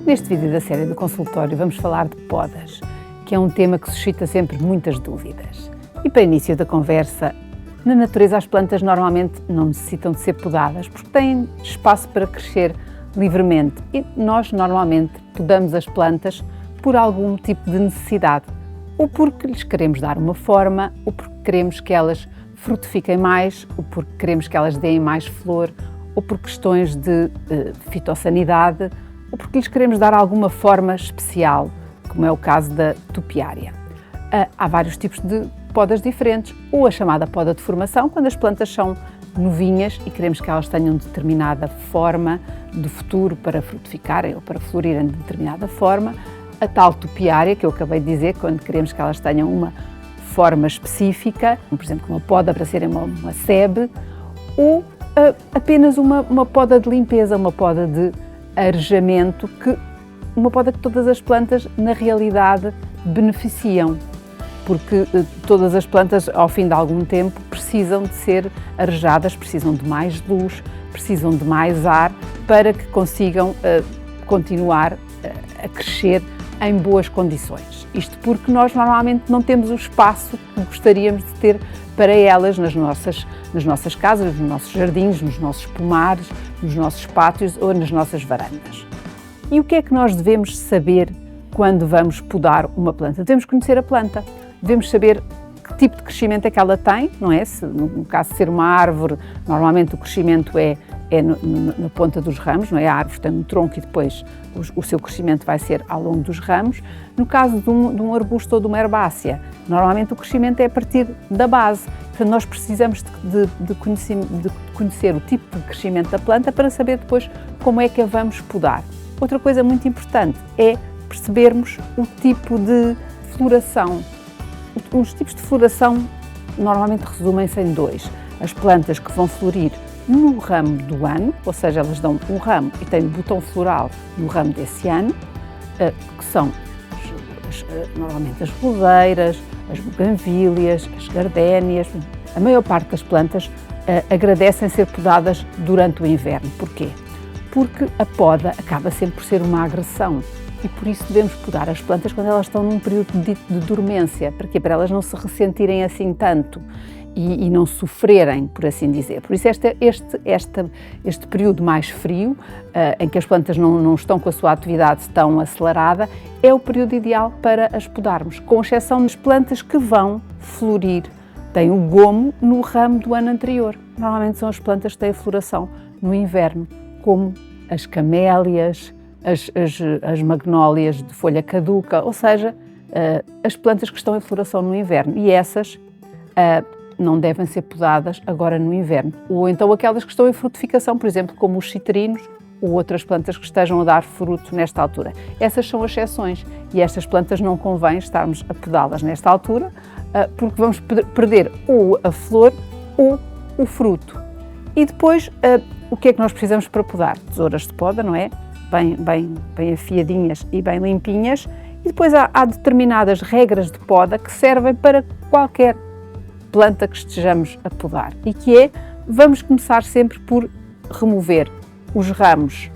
Neste vídeo da série do consultório vamos falar de podas, que é um tema que suscita sempre muitas dúvidas. E para início da conversa, na natureza as plantas normalmente não necessitam de ser podadas porque têm espaço para crescer livremente e nós normalmente podamos as plantas por algum tipo de necessidade, ou porque lhes queremos dar uma forma, ou porque queremos que elas frutifiquem mais, ou porque queremos que elas deem mais flor, ou por questões de fitossanidade, ou porque lhes queremos dar alguma forma especial, como é o caso da topiária. Há vários tipos de podas diferentes, ou a chamada poda de formação, quando as plantas são novinhas e queremos que elas tenham determinada forma do futuro para frutificarem ou para florirem de determinada forma. A tal topiária, que eu acabei de dizer, quando queremos que elas tenham uma forma específica, por exemplo, uma poda para serem uma sebe, ou apenas uma poda de limpeza, uma poda de arejamento, uma poda que todas as plantas, na realidade, beneficiam, porque todas as plantas, ao fim de algum tempo, precisam de ser arejadas, precisam de mais luz, precisam de mais ar, para que consigam continuar a crescer em boas condições. Isto porque nós normalmente não temos o espaço que gostaríamos de ter para elas nas nossas casas, nos nossos jardins, nos nossos pomares, nos nossos pátios ou nas nossas varandas. E o que é que nós devemos saber quando vamos podar uma planta? Devemos conhecer a planta, devemos saber que tipo de crescimento é que ela tem, não é? No caso de ser uma árvore, normalmente o crescimento é na ponta dos ramos, não é? A árvore tem um tronco e depois o seu crescimento vai ser ao longo dos ramos. No caso de um arbusto ou de uma herbácea, normalmente o crescimento é a partir da base. Portanto, nós precisamos de conhecer o tipo de crescimento da planta para saber depois como é que a vamos podar. Outra coisa muito importante é percebermos o tipo de floração. Os tipos de floração normalmente resumem-se em dois. As plantas que vão florir no ramo do ano, ou seja, elas dão um ramo e têm botão floral no ramo desse ano, que são normalmente as rodeiras, as buganvílias, as gardénias. A maior parte das plantas agradecem ser podadas durante o inverno. Porquê? Porque a poda acaba sempre por ser uma agressão e por isso devemos podar as plantas quando elas estão num período de dormência. Para quê? Para elas não se ressentirem assim tanto e não sofrerem, por assim dizer. Por isso este período mais frio, em que as plantas não estão com a sua atividade tão acelerada, é o período ideal para as podarmos, com exceção das plantas que vão florir, têm o gomo no ramo do ano anterior. Normalmente são as plantas que têm a floração no inverno, como as camélias, as magnólias de folha caduca, ou seja, as plantas que estão em floração no inverno, e essas não devem ser podadas agora no inverno. Ou então aquelas que estão em frutificação, por exemplo, como os citrinos ou outras plantas que estejam a dar fruto nesta altura. Essas são exceções e estas plantas não convém estarmos a podá-las nesta altura, porque vamos perder ou a flor ou o fruto. E depois, o que é que nós precisamos para podar? Tesouras de poda, não é? Bem afiadinhas e bem limpinhas. E depois há determinadas regras de poda que servem para qualquer planta que estejamos a podar, e que é, vamos começar sempre por remover os ramos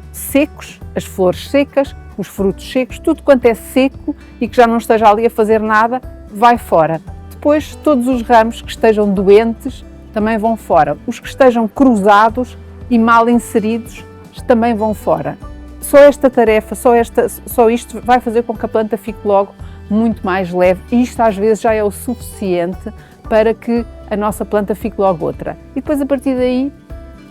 secos, as flores secas, os frutos secos, tudo quanto é seco e que já não esteja ali a fazer nada, vai fora. Depois, todos os ramos que estejam doentes também vão fora. Os que estejam cruzados e mal inseridos também vão fora. Só esta tarefa, só isto vai fazer com que a planta fique logo muito mais leve, e isto às vezes já é o suficiente para que a nossa planta fique logo outra. E depois, a partir daí,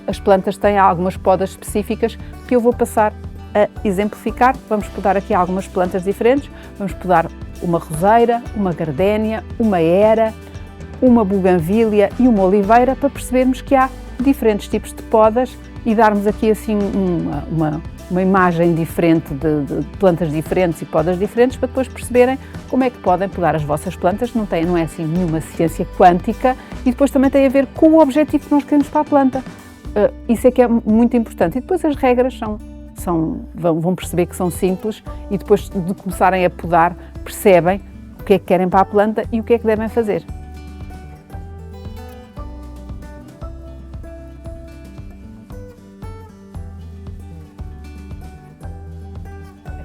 as plantas têm algumas podas específicas que eu vou passar a exemplificar. Vamos podar aqui algumas plantas diferentes. Vamos podar uma roseira, uma gardénia, uma hera, uma buganvília e uma oliveira, para percebermos que há diferentes tipos de podas e darmos aqui assim uma imagem diferente de plantas diferentes e podas diferentes, para depois perceberem como é que podem podar as vossas plantas. Não é assim nenhuma ciência quântica, e depois também tem a ver com o objetivo que nós queremos para a planta. Isso é que é muito importante. E depois as regras vão perceber que são simples, e depois de começarem a podar percebem o que é que querem para a planta e o que é que devem fazer.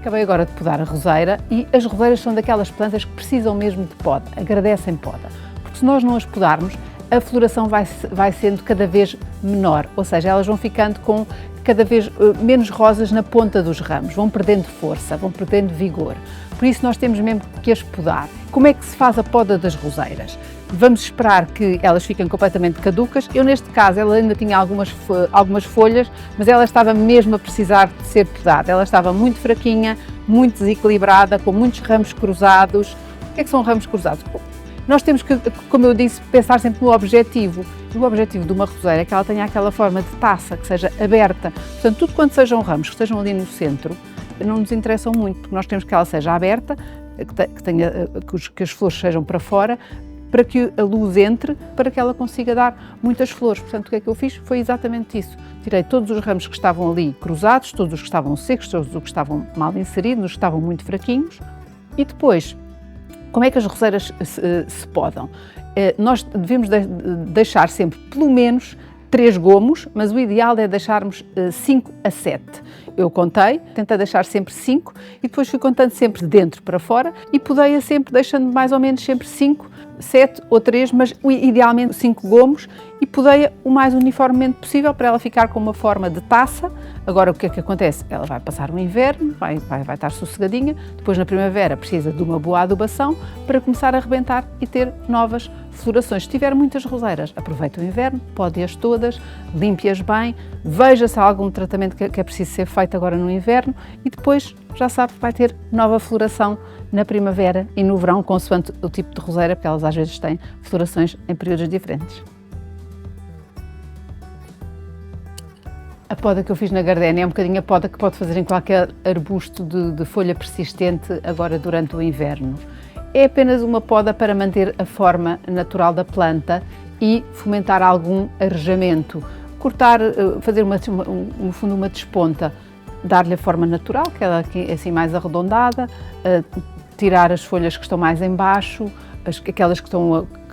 Acabei agora de podar a roseira e as roseiras são daquelas plantas que precisam mesmo de poda, agradecem poda, porque se nós não as podarmos, a floração vai sendo cada vez menor, ou seja, elas vão ficando com cada vez menos rosas na ponta dos ramos, vão perdendo força, vão perdendo vigor. Por isso nós temos mesmo que as podar. Como é que se faz a poda das roseiras? Vamos esperar que elas fiquem completamente caducas. Eu, neste caso, ela ainda tinha algumas folhas, mas ela estava mesmo a precisar de ser podada. Ela estava muito fraquinha, muito desequilibrada, com muitos ramos cruzados. O que é que são ramos cruzados? Nós temos que, como eu disse, pensar sempre no objetivo. E o objetivo de uma roseira é que ela tenha aquela forma de taça, que seja aberta. Portanto, tudo quanto sejam ramos que estejam ali no centro, não nos interessam muito, porque nós temos que ela seja aberta, que as flores sejam para fora, para que a luz entre, para que ela consiga dar muitas flores. Portanto, o que é que eu fiz? Foi exatamente isso. Tirei todos os ramos que estavam ali cruzados, todos os que estavam secos, todos os que estavam mal inseridos, os que estavam muito fraquinhos. E depois, como é que as roseiras se podam? Nós devemos deixar sempre pelo menos 3 gomos, mas o ideal é deixarmos 5 a 7. Eu contei, tentei deixar sempre 5 e depois fui contando sempre de dentro para fora e podei-a sempre deixando mais ou menos sempre 5, 7 ou 3, mas idealmente 5 gomos e podei-a o mais uniformemente possível para ela ficar com uma forma de taça. Agora o que é que acontece? Ela vai passar o inverno, vai estar sossegadinha, depois na primavera precisa de uma boa adubação para começar a rebentar e ter novas florações. Se tiver muitas roseiras, aproveita o inverno, pode-as todas, limpe-as bem, veja se há algum tratamento que é preciso ser feito agora no inverno e depois já sabe que vai ter nova floração na primavera e no verão, consoante o tipo de roseira, porque elas às vezes têm florações em períodos diferentes. A poda que eu fiz na gardénia é um bocadinho a poda que pode fazer em qualquer arbusto de folha persistente agora durante o inverno. É apenas uma poda para manter a forma natural da planta e fomentar algum arejamento. Cortar, fazer no fundo uma desponta, dar-lhe a forma natural, que ela é assim mais arredondada, tirar as folhas que estão mais em baixo, aquelas que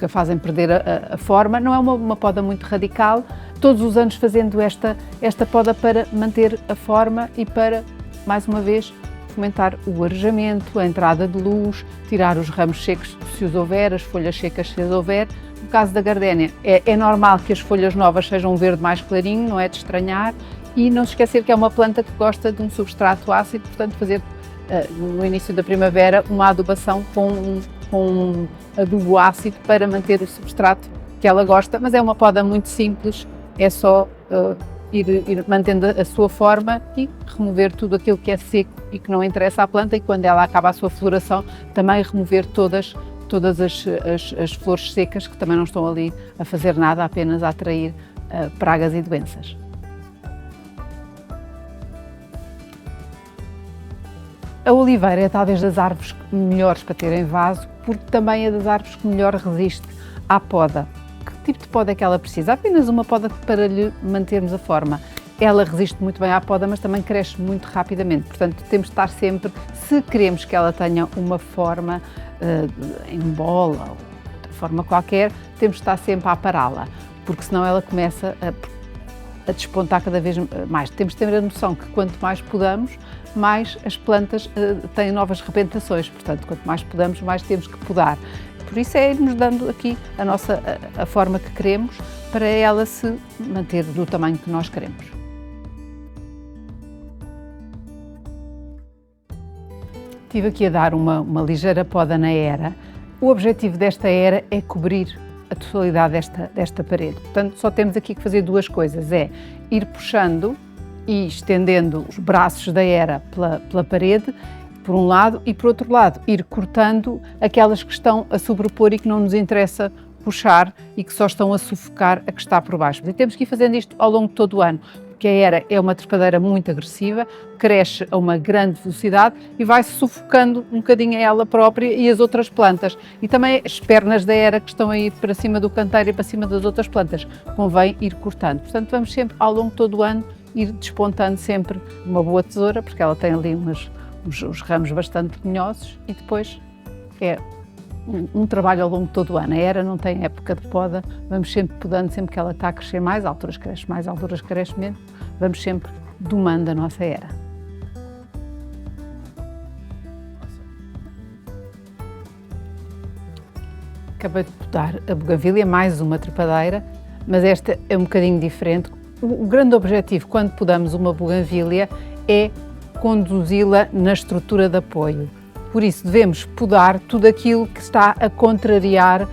a fazem perder a forma. Não é uma poda muito radical, todos os anos fazendo esta poda para manter a forma e para, mais uma vez, fomentar o arejamento, a entrada de luz, tirar os ramos secos se os houver, as folhas secas se as houver. No caso da gardénia, é normal que as folhas novas sejam um verde mais clarinho, não é de estranhar, e não se esquecer que é uma planta que gosta de um substrato ácido, portanto fazer no início da primavera uma adubação com um adubo ácido para manter o substrato que ela gosta, mas é uma poda muito simples, é só ir mantendo a sua forma e remover tudo aquilo que é seco e que não interessa à planta, e quando ela acaba a sua floração também remover todas as flores secas que também não estão ali a fazer nada, apenas a atrair pragas e doenças. A oliveira é talvez das árvores melhores para ter em vaso, porque também é das árvores que melhor resiste à poda. Que tipo de poda é que ela precisa? Apenas uma poda para lhe mantermos a forma. Ela resiste muito bem à poda, mas também cresce muito rapidamente. Portanto, temos de estar sempre, se queremos que ela tenha uma forma em bola ou outra forma qualquer, temos de estar sempre a pará-la, porque senão ela começa a despontar cada vez mais. Temos de ter a noção que quanto mais podamos, mais as plantas têm novas rebentações. Portanto, quanto mais podamos, mais temos que podar. Por isso é irmos dando aqui a forma que queremos para ela se manter do tamanho que nós queremos. Estive aqui a dar uma ligeira poda na era. O objetivo desta era é cobrir a totalidade desta parede. Portanto, só temos aqui que fazer duas coisas, é ir puxando e estendendo os braços da era pela parede, por um lado, e por outro lado, ir cortando aquelas que estão a sobrepor e que não nos interessa puxar e que só estão a sufocar a que está por baixo. E temos que ir fazendo isto ao longo de todo o ano, porque a era é uma trepadeira muito agressiva, cresce a uma grande velocidade e vai-se sufocando um bocadinho a ela própria e as outras plantas. E também as pernas da era que estão a ir para cima do canteiro e para cima das outras plantas, convém ir cortando. Portanto, vamos sempre, ao longo de todo o ano, ir despontando sempre uma boa tesoura, porque ela tem ali uns ramos bastante pinhosos, e depois é um trabalho ao longo de todo o ano. A era não tem época de poda, vamos sempre podando, sempre que ela está a crescer mais, alturas cresce mais, alturas cresce menos, vamos sempre domando a nossa era. Acabei de podar a buganvília, mais uma trepadeira, mas esta é um bocadinho diferente. O grande objetivo quando podamos uma buganvília é conduzi-la na estrutura de apoio. Por isso devemos podar tudo aquilo que está a contrariar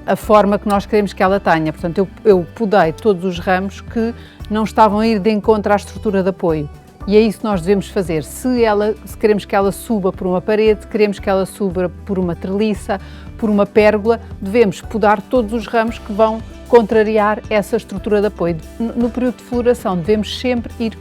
a forma que nós queremos que ela tenha. Portanto, eu podei todos os ramos que não estavam a ir de encontro à estrutura de apoio. E é isso que nós devemos fazer. Se queremos que ela suba por uma parede, queremos que ela suba por uma treliça, por uma pérgola, devemos podar todos os ramos que vão contrariar essa estrutura de apoio. No período de floração devemos sempre ir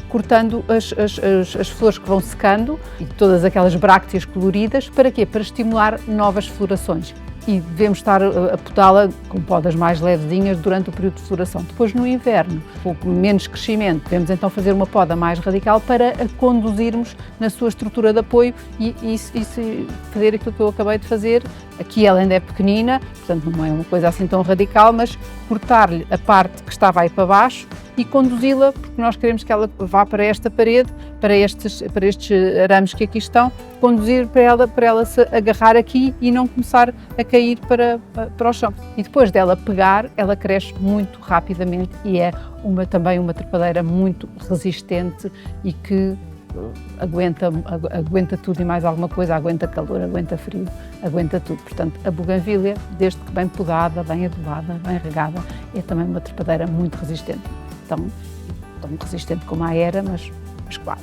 cortando as flores que vão secando e todas aquelas brácteas coloridas. Para quê? Para estimular novas florações. E devemos estar a podá-la com podas mais levezinhas durante o período de floração. Depois, no inverno, com menos crescimento, devemos então fazer uma poda mais radical para a conduzirmos na sua estrutura de apoio e fazer aquilo que eu acabei de fazer. Aqui ela ainda é pequenina, portanto não é uma coisa assim tão radical, mas cortar-lhe a parte que estava aí para baixo e conduzi-la, porque nós queremos que ela vá para esta parede, para estes arames que aqui estão, conduzir para ela se agarrar aqui e não começar a cair para o chão. E depois dela pegar, ela cresce muito rapidamente e é também uma trepadeira muito resistente e que aguenta tudo e mais alguma coisa, aguenta calor, aguenta frio, aguenta tudo. Portanto, a buganvília, desde que bem podada, bem adubada, bem regada, é também uma trepadeira muito resistente. Tão resistente como a era, mas quase.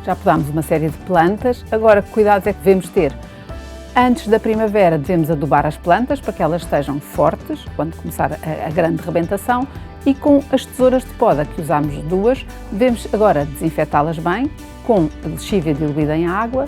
Já podámos uma série de plantas, agora que cuidados é que devemos ter? Antes da primavera devemos adubar as plantas para que elas estejam fortes quando começar a grande rebentação e com as tesouras de poda, que usamos duas, devemos agora desinfetá-las bem com a lexívia diluída em água,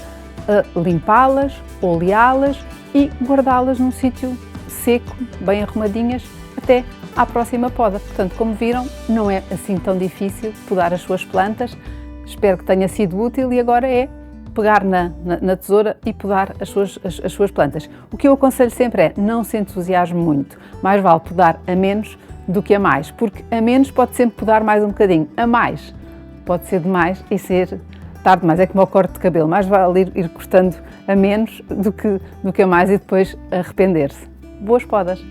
limpá-las, oleá-las e guardá-las num sítio seco, bem arrumadinhas, até à próxima poda. Portanto, como viram, não é assim tão difícil podar as suas plantas. Espero que tenha sido útil e agora é pegar na tesoura e podar as suas plantas. O que eu aconselho sempre é não se entusiasme muito, mais vale podar a menos do que a mais, porque a menos pode sempre podar mais um bocadinho, a mais pode ser demais e ser tarde demais, é como o corte de cabelo, mais vale ir cortando a menos do que a mais e depois arrepender-se. Boas podas!